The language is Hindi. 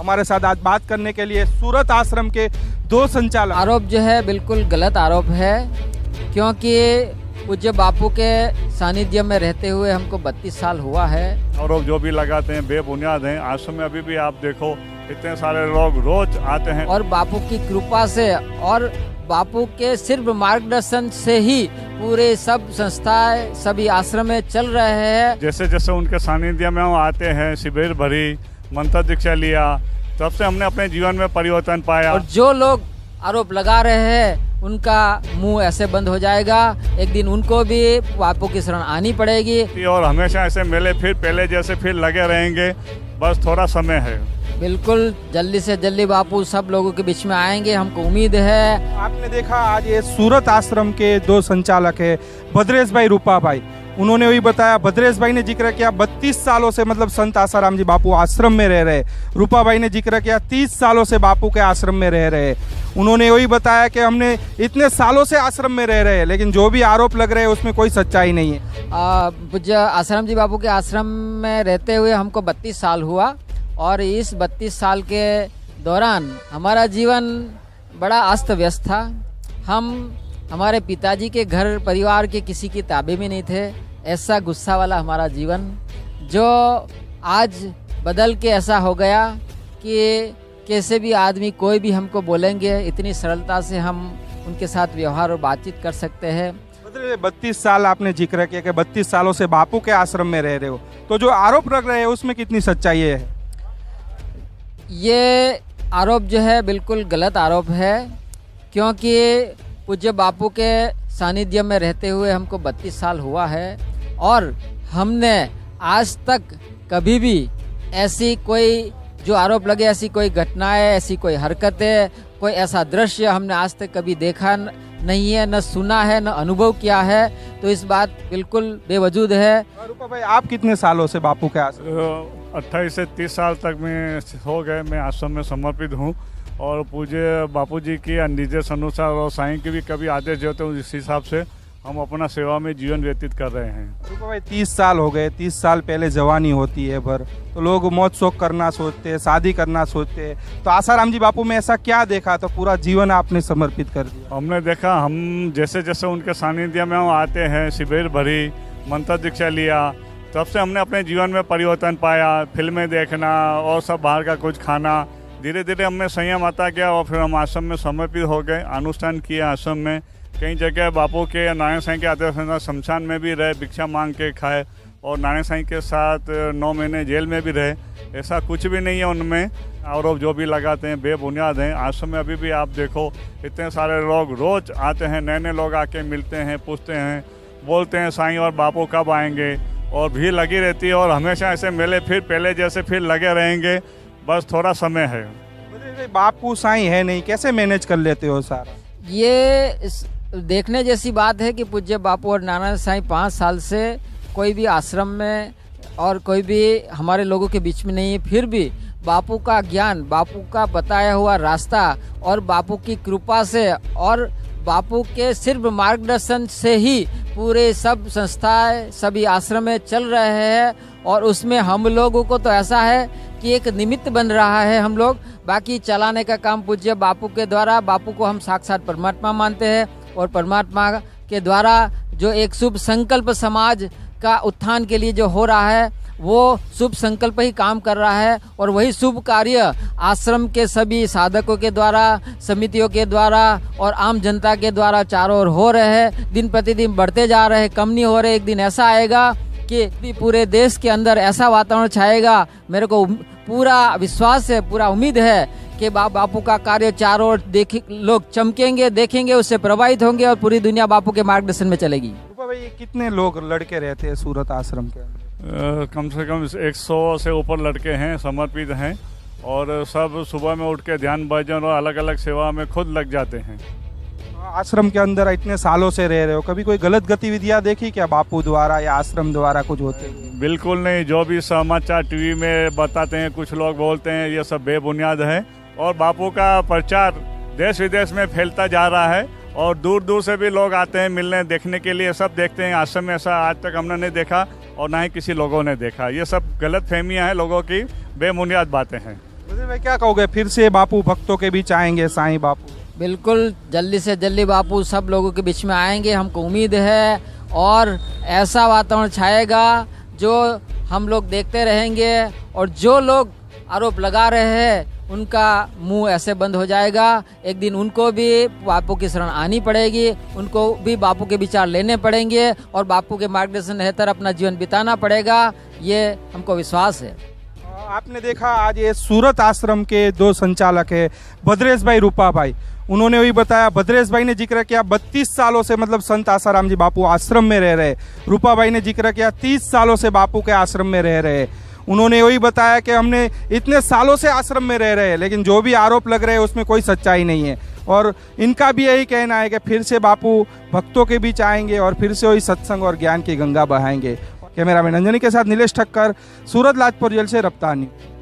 हमारे साथ आज बात करने के लिए सूरत आश्रम के दो संचालक। आरोप जो है बिल्कुल गलत आरोप है, क्योंकि पूज्य बापू के सानिध्य में रहते हुए हमको 32 साल हुआ है। आरोप जो भी लगाते हैं बेबुनियाद हैं। आश्रम में अभी भी आप देखो इतने सारे लोग रोज आते हैं और बापू की कृपा से और बापू के सिर्फ मार्गदर्शन से ही पूरे सब संस्थाएं सभी आश्रम में चल रहे हैं। जैसे जैसे उनके सानिध्य में हम आते हैं, शिविर भरी, मंत्र दीक्षा लिया, तब से हमने अपने जीवन में परिवर्तन पाया। और जो लोग आरोप लगा रहे हैं उनका मुंह ऐसे बंद हो जाएगा, एक दिन उनको भी बापू की शरण आनी पड़ेगी। और हमेशा ऐसे मेले फिर पहले जैसे फिर लगे रहेंगे, बस थोड़ा समय है। बिल्कुल जल्दी से जल्दी बापू सब लोगों के बीच में आएंगे, हमको उम्मीद है। आपने देखा आज ये सूरत आश्रम के दो संचालक है, भद्रेश भाई, रूपा भाई। उन्होंने वही बताया, भद्रेश भाई ने जिक्र किया 32 सालों से मतलब संत आसाराम जी बापू आश्रम में रह रहे। रूपा भाई ने जिक्र किया 30 सालों से बापू के आश्रम में रह रहे। उन्होंने वही बताया कि हमने इतने सालों से आश्रम में रह रहे हैं, लेकिन जो भी आरोप लग रहे हैं उसमें कोई सच्चाई नहीं है। पूज्य आसाराम जी बापू के आश्रम में रहते हुए हमको 32 साल हुआ और इस 32 साल के दौरान हमारा जीवन बड़ा अस्त व्यस्त था। हम हमारे पिताजी के घर परिवार के किसी की ताबे में नहीं थे। ऐसा गुस्सा वाला हमारा जीवन जो आज बदल के ऐसा हो गया कि कैसे भी आदमी कोई भी हमको बोलेंगे इतनी सरलता से हम उनके साथ व्यवहार और बातचीत कर सकते हैं। 32 साल आपने जिक्र किया कि 32 सालों से बापू के आश्रम में रह रहे हो, तो जो आरोप लग रहे हैं उसमें कितनी सच्चाई है? ये आरोप जो है बिल्कुल गलत आरोप है, क्योंकि पूज्य बापू के सानिध्य में रहते हुए हमको 32 साल हुआ है और हमने आज तक कभी भी ऐसी कोई जो आरोप लगे ऐसी कोई घटनाएं, ऐसी कोई हरकतें, कोई ऐसा दृश्य हमने आज तक कभी देखा नहीं है, न सुना है, न अनुभव किया है। तो इस बात बिल्कुल बेवजूद है। रूपा भाई, आप कितने सालों से बापू के आश्रम? 28 से 30 साल तक में हो गए मैं आश्रम में समर्पित हूँ और पूज्य बापू जी की निर्देश अनुसार और साईं के भी कभी आदेश जो होते हैं उस हिसाब से हम अपना सेवा में जीवन व्यतीत कर रहे हैं। रूपा भाई, 30 साल हो गए। 30 साल पहले जवानी होती है भर, तो लोग मौत शोक करना सोचते हैं, शादी करना सोचते हैं। तो आसाराम जी बापू में ऐसा क्या देखा तो पूरा जीवन आपने समर्पित कर दिया? हमने देखा, हम जैसे जैसे उनके सानिध्य में हम आते हैं, शिविर भरी, मंत्र दीक्षा लिया, तब से हमने अपने जीवन में परिवर्तन पाया। फिल्में देखना और सब बाहर का कुछ खाना, धीरे धीरे हमने संयम आता गया और फिर हम आश्रम में समर्पित हो गए। अनुष्ठान किए आश्रम में, कई जगह बापू के नारायण साईं के आदेश शमशान में भी रहे, भिक्षा मांग के खाए और नारायण साईं के साथ 9 महीने जेल में भी रहे। ऐसा कुछ भी नहीं है उनमें। आरोप जो भी लगाते हैं बेबुनियाद हैं। आश्रम में अभी भी आप देखो इतने सारे लोग रोज आते हैं, नए नए लोग आके मिलते हैं, पूछते हैं, बोलते हैं साईं और बापू कब आएंगे, और भीड़ लगी रहती है और हमेशा ऐसे मेले फिर पहले जैसे फिर लगे रहेंगे, बस थोड़ा समय है। बापू साईं है नहीं, कैसे मैनेज कर लेते हो सारा? ये देखने जैसी बात है कि पूज्य बापू और नारायण साईं 5 साल से कोई भी आश्रम में और कोई भी हमारे लोगों के बीच में नहीं है, फिर भी बापू का ज्ञान, बापू का बताया हुआ रास्ता और बापू की कृपा से और बापू के सिर्फ मार्गदर्शन से ही पूरे सब संस्थाएं सभी आश्रम में चल रहे हैं। और उसमें हम लोगों को तो ऐसा है कि एक निमित्त बन रहा है हम लोग, बाकी चलाने का काम पूज्य बापू के द्वारा। बापू को हम साक्षात परमात्मा मानते हैं और परमात्मा के द्वारा जो एक शुभ संकल्प समाज का उत्थान के लिए जो हो रहा है वो शुभ संकल्प ही काम कर रहा है। और वही शुभ कार्य आश्रम के सभी साधकों के द्वारा, समितियों के द्वारा और आम जनता के द्वारा चारों ओर हो रहे हैं। दिन प्रतिदिन बढ़ते जा रहे हैं, कम नहीं हो रहे। एक दिन ऐसा आएगा कि पूरे देश के अंदर ऐसा वातावरण छाएगा, मेरे को पूरा विश्वास है, पूरा उम्मीद है कि बापू का कार्य चारों ओर लोग चमकेंगे, देखेंगे, उससे प्रभावित होंगे और पूरी दुनिया बापू के मार्गदर्शन में चलेगी। रूपा भाई, कितने लोग लड़के रहते हैं सूरत आश्रम के अंदर? कम से कम 100 से ऊपर लड़के हैं, समर्पित हैं और सब सुबह में उठ के ध्यान भजन और अलग अलग सेवा में खुद लग जाते हैं। आश्रम के अंदर इतने सालों से रह रहे हो, कभी कोई गलत गतिविधियां देखी क्या बापू द्वारा या आश्रम द्वारा कुछ होते? बिल्कुल नहीं। जो भी समाचार टीवी में बताते हैं, कुछ लोग बोलते हैं, ये सब बेबुनियाद है और बापू का प्रचार देश विदेश में फैलता जा रहा है और दूर दूर से भी लोग आते हैं मिलने, देखने के लिए। सब देखते हैं। आश्रम में ऐसा आज तक हमने नहीं देखा और ना ही किसी लोगों ने देखा। ये सब गलत फहमियाँ हैं लोगों की, बेबुनियाद बातें हैं। भद्रेश भाई क्या कहोगे, फिर से बापू भक्तों के बीच आएंगे साईं बापू? बिल्कुल जल्दी से जल्दी बापू सब लोगों के बीच में आएंगे, हमको उम्मीद है। और ऐसा वातावरण छाएगा जो हम लोग देखते रहेंगे, और जो लोग आरोप लगा रहे हैं उनका मुंह ऐसे बंद हो जाएगा। एक दिन उनको भी बापू की शरण आनी पड़ेगी, उनको भी बापू के विचार लेने पड़ेंगे और बापू के मार्गदर्शन हेतर अपना जीवन बिताना पड़ेगा, ये हमको विश्वास है। आपने देखा आज ये सूरत आश्रम के 2 संचालक है, भद्रेश भाई, रूपा भाई, उन्होंने वही बताया। भद्रेश भाई ने जिक्र किया 32 सालों से मतलब संत आसाराम जी बापू आश्रम में रह रहे। रूपा भाई ने जिक्र किया 30 सालों से बापू के आश्रम में रह रहे। उन्होंने वही बताया कि हमने इतने सालों से आश्रम में रह रहे हैं, लेकिन जो भी आरोप लग रहे हैं उसमें कोई सच्चाई नहीं है। और इनका भी यही कहना है कि फिर से बापू भक्तों के बीच आएंगे और फिर से वही सत्संग और ज्ञान की गंगा बहाएंगे। कैमरामैन अंजनी के साथ नीलेश ठक्कर, सूरत लाजपत जेल से रफ्तार न्यूज़।